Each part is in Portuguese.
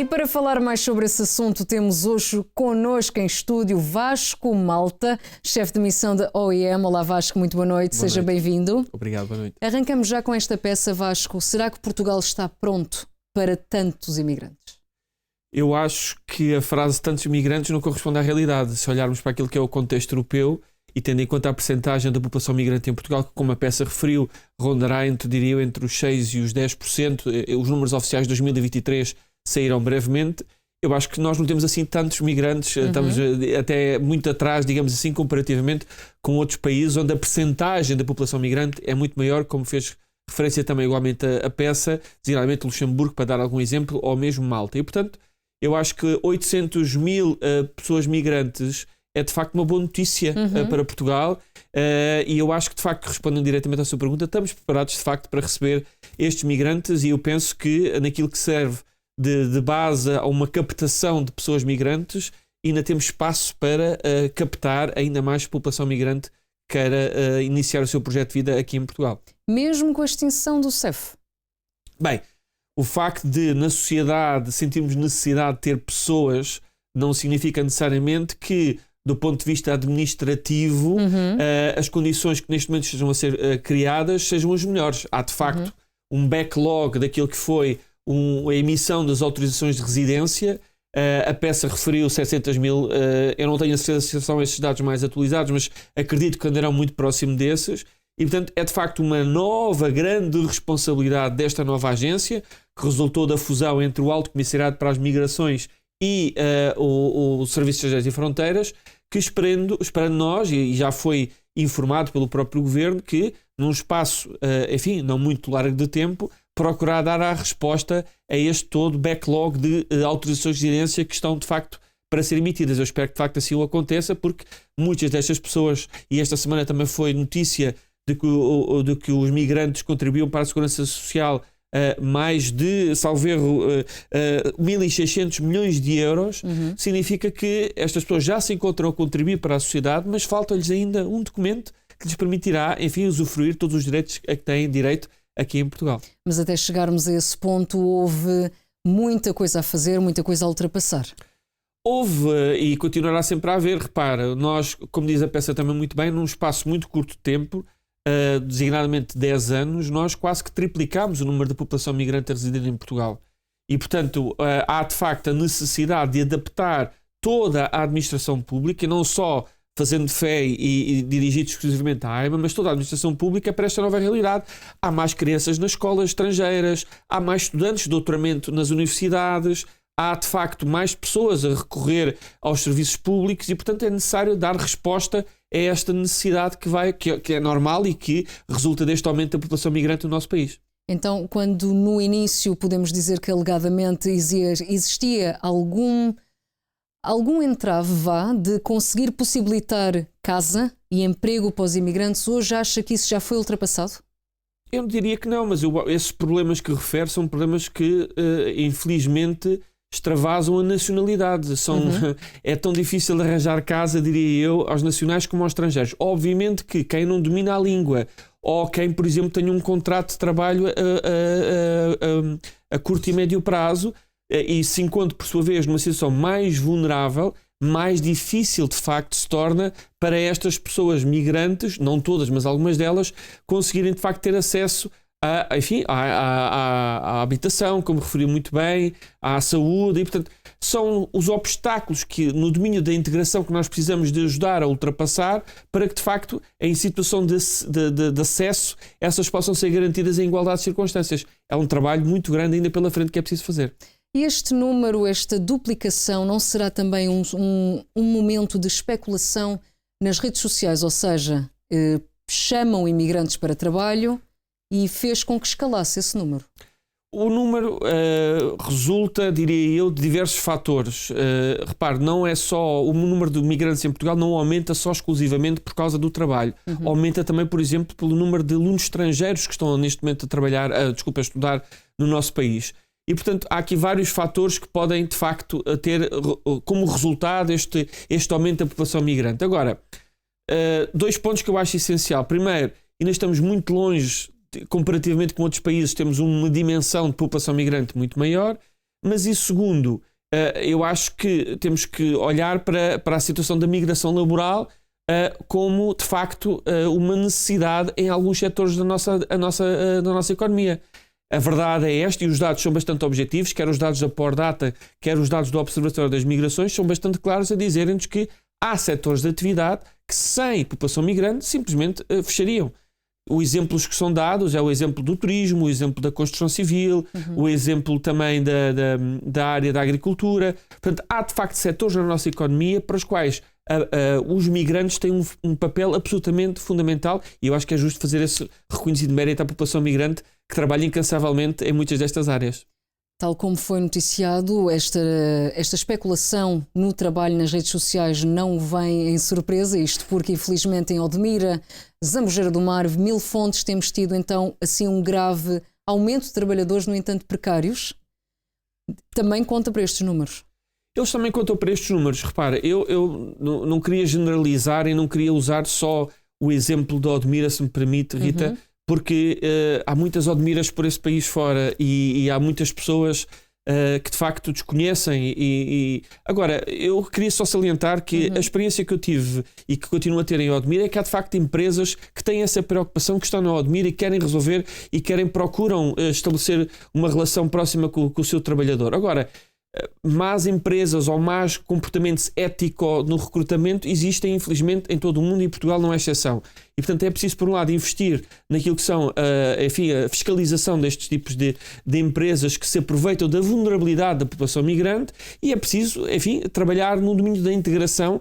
E para falar mais sobre esse assunto, temos hoje connosco em estúdio Vasco Malta, chefe de missão da OIM. Olá Vasco, muito boa noite, seja bem-vindo. Obrigado, boa noite. Arrancamos já com esta peça, Vasco. Será que Portugal está pronto para tantos imigrantes? Eu acho que a frase tantos imigrantes não corresponde à realidade. Se olharmos para aquilo que é o contexto europeu e tendo em conta a percentagem da população migrante em Portugal, que como a peça referiu, rondará entre os 6% e os 10%, os números oficiais de 2023 saíram brevemente. Eu acho que nós não temos assim tantos migrantes, estamos até muito atrás, digamos assim, comparativamente com outros países onde a percentagem da população migrante é muito maior, como fez referência também igualmente a peça, designadamente Luxemburgo, para dar algum exemplo, ou mesmo Malta. E, portanto, eu acho que 800 mil pessoas migrantes é de facto uma boa notícia para Portugal, e eu acho que de facto, respondendo diretamente à sua pergunta, estamos preparados de facto para receber estes migrantes, e eu penso que naquilo que serve de base a uma captação de pessoas migrantes, ainda temos espaço para captar ainda mais população migrante que queira iniciar o seu projeto de vida aqui em Portugal. Mesmo com a extinção do CEF? Bem, o facto de na sociedade sentirmos necessidade de ter pessoas não significa necessariamente que, do ponto de vista administrativo, as condições que neste momento estejam a ser criadas sejam as melhores. Há de facto um backlog daquilo que foi a emissão das autorizações de residência. A peça referiu 700 mil, eu não tenho a certeza se são esses dados mais atualizados, mas acredito que andarão muito próximo desses. E, portanto, é de facto uma nova grande responsabilidade desta nova agência, que resultou da fusão entre o Alto Comissariado para as Migrações e o Serviço de Estrangeiros e Fronteiras, que esperando nós, e já foi informado pelo próprio Governo, que num espaço, enfim, não muito largo de tempo, procurar dar a resposta a este todo backlog de autorizações de residência que estão de facto para ser emitidas. Eu espero que de facto assim o aconteça, porque muitas destas pessoas, e esta semana também foi notícia de que os migrantes contribuíam para a Segurança Social mais de, salvo erro, 1.600 milhões de euros, significa que estas pessoas já se encontram a contribuir para a sociedade, mas falta-lhes ainda um documento que lhes permitirá, enfim, usufruir todos os direitos a que têm direito aqui em Portugal. Mas até chegarmos a esse ponto houve muita coisa a fazer, muita coisa a ultrapassar. Houve e continuará sempre a haver. Repara, nós, como diz a peça também muito bem, num espaço muito curto de tempo, designadamente 10 anos, nós quase que triplicámos o número de população migrante a residir em Portugal. E, portanto, há de facto a necessidade de adaptar toda a administração pública, e não só fazendo fé e dirigido exclusivamente à AIMA, mas toda a administração pública para esta nova realidade. Há mais crianças nas escolas estrangeiras, há mais estudantes de doutoramento nas universidades, há de facto mais pessoas a recorrer aos serviços públicos e, portanto, é necessário dar resposta a esta necessidade que é normal e que resulta deste aumento da população migrante no nosso país. Então, quando no início podemos dizer que alegadamente existia algum entrave de conseguir possibilitar casa e emprego para os imigrantes, hoje acha que isso já foi ultrapassado? Eu diria que não, mas esses problemas que refere são problemas que, infelizmente, extravasam a nacionalidade. É tão difícil arranjar casa, diria eu, aos nacionais como aos estrangeiros. Obviamente que quem não domina a língua ou quem, por exemplo, tem um contrato de trabalho a curto e médio prazo e se encontra, por sua vez, numa situação mais vulnerável, mais difícil, de facto, se torna para estas pessoas migrantes, não todas, mas algumas delas, conseguirem, de facto, ter acesso à habitação, como referiu muito bem, à saúde, e, portanto, são os obstáculos que, no domínio da integração, que nós precisamos de ajudar a ultrapassar para que, de facto, em situação de acesso, essas possam ser garantidas em igualdade de circunstâncias. É um trabalho muito grande ainda pela frente que é preciso fazer. E este número, esta duplicação, não será também um momento de especulação nas redes sociais? Ou seja, chamam imigrantes para trabalho e fez com que escalasse esse número? O número resulta, diria eu, de diversos fatores. Repare, não é só o número de migrantes em Portugal, não aumenta só exclusivamente por causa do trabalho. Aumenta também, por exemplo, pelo número de alunos estrangeiros que estão neste momento a estudar no nosso país. E, portanto, há aqui vários fatores que podem, de facto, ter como resultado este aumento da população migrante. Agora, dois pontos que eu acho essencial. Primeiro, ainda estamos muito longe, comparativamente com outros países, temos uma dimensão de população migrante muito maior. mas e segundo, eu acho que temos que olhar para a situação da migração laboral como, de facto, uma necessidade em alguns setores da nossa economia. A verdade é esta, e os dados são bastante objetivos, quer os dados da Pordata, quer os dados do Observatório das Migrações, são bastante claros a dizerem-nos que há setores de atividade que, sem população migrante, simplesmente fechariam. Os exemplos que são dados é o exemplo do turismo, o exemplo da construção civil, o exemplo também da área da agricultura. Portanto, há de facto setores na nossa economia para os quais os migrantes têm um papel absolutamente fundamental, e eu acho que é justo fazer esse reconhecido mérito à população migrante que trabalha incansavelmente em muitas destas áreas. Tal como foi noticiado, esta especulação no trabalho nas redes sociais não vem em surpresa, isto porque, infelizmente, em Odmira, Zambujeira do Mar, Mil Fontes, temos tido então assim um grave aumento de trabalhadores, no entanto precários. Também conta para estes números. Eles também contam para estes números. Repara, eu não queria generalizar e não queria usar só o exemplo de Odmira, se me permite, Rita, porque há muitas Odmiras por esse país fora e há muitas pessoas que de facto desconhecem. Agora, eu queria só salientar que a experiência que eu tive e que continuo a ter em Odmira é que há de facto empresas que têm essa preocupação, que estão na Odmira e querem resolver e procuram estabelecer uma relação próxima com o seu trabalhador. Agora, más empresas ou más comportamentos éticos no recrutamento existem, infelizmente, em todo o mundo, e Portugal não é exceção. E, portanto, é preciso, por um lado, investir naquilo que são a fiscalização destes tipos de empresas que se aproveitam da vulnerabilidade da população migrante, e é preciso, trabalhar no domínio da integração,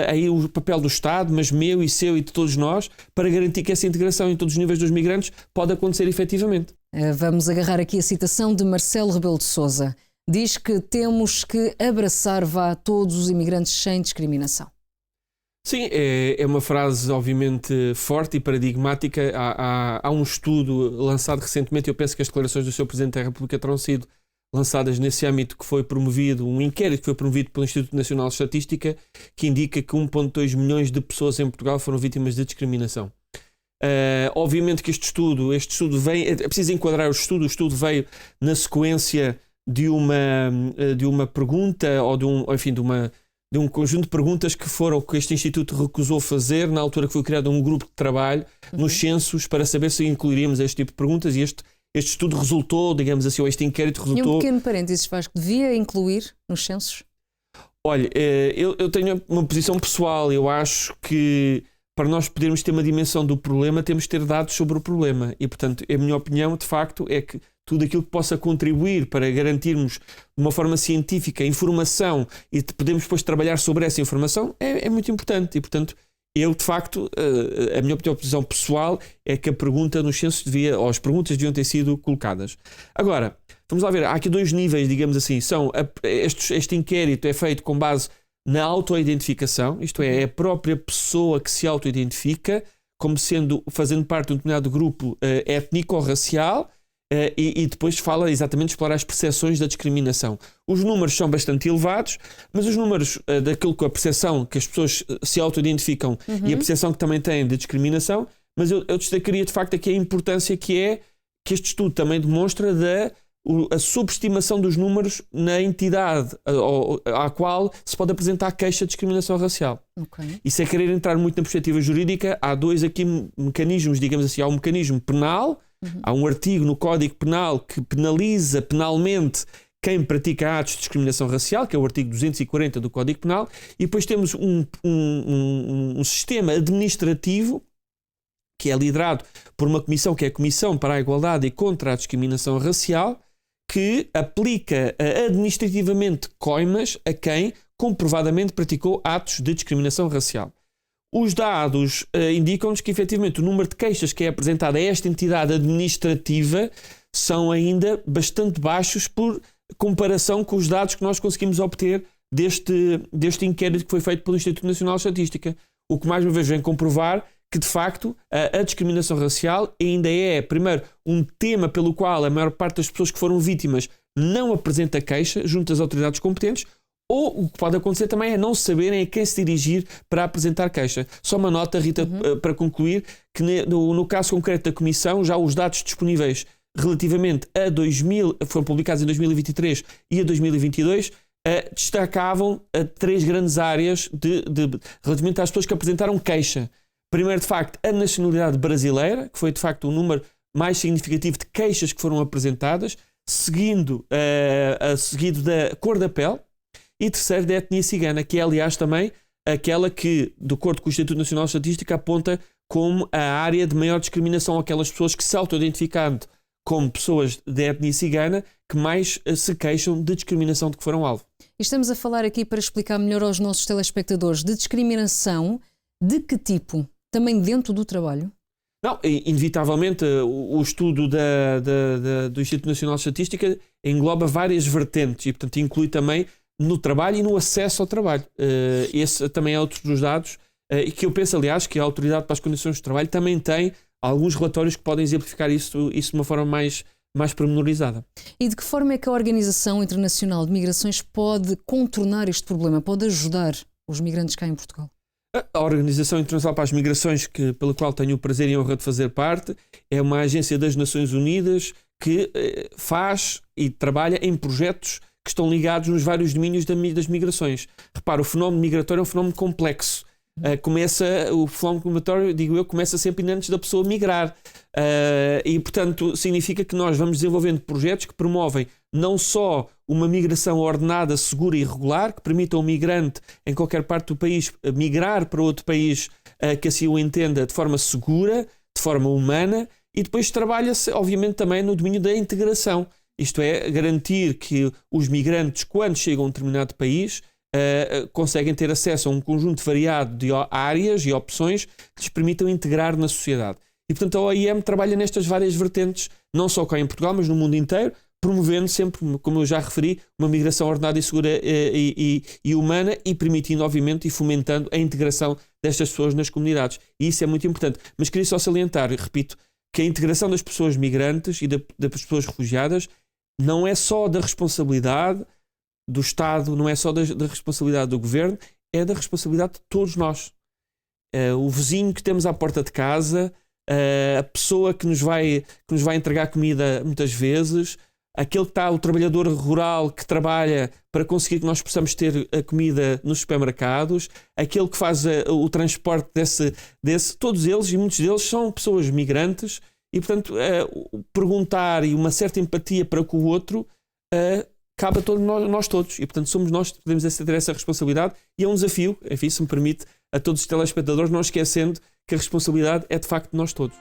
aí o papel do Estado, mas meu e seu e de todos nós, para garantir que essa integração em todos os níveis dos migrantes pode acontecer efetivamente. Vamos agarrar aqui a citação de Marcelo Rebelo de Sousa. Diz que temos que abraçar todos os imigrantes sem discriminação. Sim, é uma frase obviamente forte e paradigmática. Há um estudo lançado recentemente, eu penso que as declarações do Sr. Presidente da República terão sido lançadas nesse âmbito, que foi promovido, um inquérito que foi promovido pelo Instituto Nacional de Estatística, que indica que 1,2 milhões de pessoas em Portugal foram vítimas de discriminação. Obviamente que este estudo vem, é preciso enquadrar o estudo veio na sequência de uma pergunta ou de um conjunto de perguntas que este Instituto recusou fazer na altura que foi criado um grupo de trabalho nos censos para saber se incluiríamos este tipo de perguntas, e este estudo resultou, digamos assim, ou este inquérito resultou... E um pequeno parênteses, Vasco, devia incluir nos censos? Olha, eu tenho uma posição pessoal. Eu acho que para nós podermos ter uma dimensão do problema, temos de ter dados sobre o problema, e portanto a minha opinião de facto é que tudo aquilo que possa contribuir para garantirmos de uma forma científica informação e podemos depois trabalhar sobre essa informação é muito importante. E, portanto, eu, de facto, a minha posição pessoal é que a pergunta nos censos ou as perguntas deviam ter sido colocadas. Agora, vamos lá ver, há aqui dois níveis, digamos assim. Este inquérito é feito com base na autoidentificação, isto é a própria pessoa que se autoidentifica como fazendo parte de um determinado grupo étnico ou racial, e depois fala exatamente de explorar as percepções da discriminação. Os números são bastante elevados, mas os números daquilo que a percepção que as pessoas se auto-identificam e a percepção que também têm de discriminação, mas eu destacaria de facto aqui a importância que este estudo também demonstra a subestimação dos números na entidade à qual se pode apresentar queixa de discriminação racial. Okay. Isso é querer entrar muito na perspectiva jurídica. Há dois aqui mecanismos, digamos assim. Há um mecanismo penal, há um artigo no Código Penal que penaliza penalmente quem pratica atos de discriminação racial, que é o artigo 240 do Código Penal, e depois temos um sistema administrativo que é liderado por uma comissão, que é a Comissão para a Igualdade e contra a Discriminação Racial, que aplica administrativamente coimas a quem comprovadamente praticou atos de discriminação racial. Os dados indicam-nos que, efetivamente, o número de queixas que é apresentado a esta entidade administrativa são ainda bastante baixos por comparação com os dados que nós conseguimos obter deste inquérito que foi feito pelo Instituto Nacional de Estatística. O que mais uma vez vem comprovar que, de facto, a discriminação racial ainda é, primeiro, um tema pelo qual a maior parte das pessoas que foram vítimas não apresenta queixa junto às autoridades competentes, ou o que pode acontecer também é não saberem a quem se dirigir para apresentar queixa. Só uma nota, Rita, para concluir, que no caso concreto da Comissão, já os dados disponíveis relativamente a 2000, foram publicados em 2023 e a 2022, destacavam 3 grandes áreas relativamente às pessoas que apresentaram queixa. Primeiro, de facto, a nacionalidade brasileira, que foi de facto o número mais significativo de queixas que foram apresentadas, seguido da cor da pele, e terceiro, da etnia cigana, que é aliás também aquela que, de acordo com o Instituto Nacional de Estatística, aponta como a área de maior discriminação, aquelas pessoas que se auto-identificando como pessoas de etnia cigana que mais se queixam de discriminação de que foram alvo. E estamos a falar aqui, para explicar melhor aos nossos telespectadores, de discriminação de que tipo? Também dentro do trabalho? Não, inevitavelmente o estudo do Instituto Nacional de Estatística engloba várias vertentes e, portanto, inclui também no trabalho e no acesso ao trabalho. Esse também é outro dos dados e que eu penso, aliás, que a Autoridade para as Condições de Trabalho também tem alguns relatórios que podem exemplificar isso de uma forma mais pormenorizada. E de que forma é que a Organização Internacional de Migrações pode contornar este problema, pode ajudar os migrantes cá em Portugal? A Organização Internacional para as Migrações, pela qual tenho o prazer e a honra de fazer parte, é uma agência das Nações Unidas que faz e trabalha em projetos que estão ligados nos vários domínios das migrações. Repara, o fenómeno migratório é um fenómeno complexo. O fenómeno migratório, digo eu, começa sempre antes da pessoa migrar. E, portanto, significa que nós vamos desenvolvendo projetos que promovem não só uma migração ordenada, segura e regular, que permita ao migrante em qualquer parte do país migrar para outro país que assim o entenda de forma segura, de forma humana, e depois trabalha-se, obviamente, também no domínio da integração. Isto é, garantir que os migrantes, quando chegam a um determinado país, conseguem ter acesso a um conjunto variado de áreas e opções que lhes permitam integrar na sociedade. E, portanto, a OIM trabalha nestas várias vertentes, não só cá em Portugal, mas no mundo inteiro, promovendo sempre, como eu já referi, uma migração ordenada e segura e humana e permitindo, obviamente, e fomentando a integração destas pessoas nas comunidades. E isso é muito importante. Mas queria só salientar, e repito, que a integração das pessoas migrantes e das pessoas refugiadas não é só da responsabilidade do Estado, não é só da responsabilidade do Governo, é da responsabilidade de todos nós. O vizinho que temos à porta de casa, a pessoa que nos vai entregar comida muitas vezes, aquele que está, o trabalhador rural que trabalha para conseguir que nós possamos ter a comida nos supermercados, aquele que faz o transporte todos eles e muitos deles são pessoas migrantes e, portanto, perguntar e uma certa empatia para com o outro cabe a todos nós todos. E, portanto, somos nós que podemos ter essa responsabilidade e é um desafio, enfim, se me permite, a todos os telespectadores, não esquecendo que a responsabilidade é de facto de nós todos.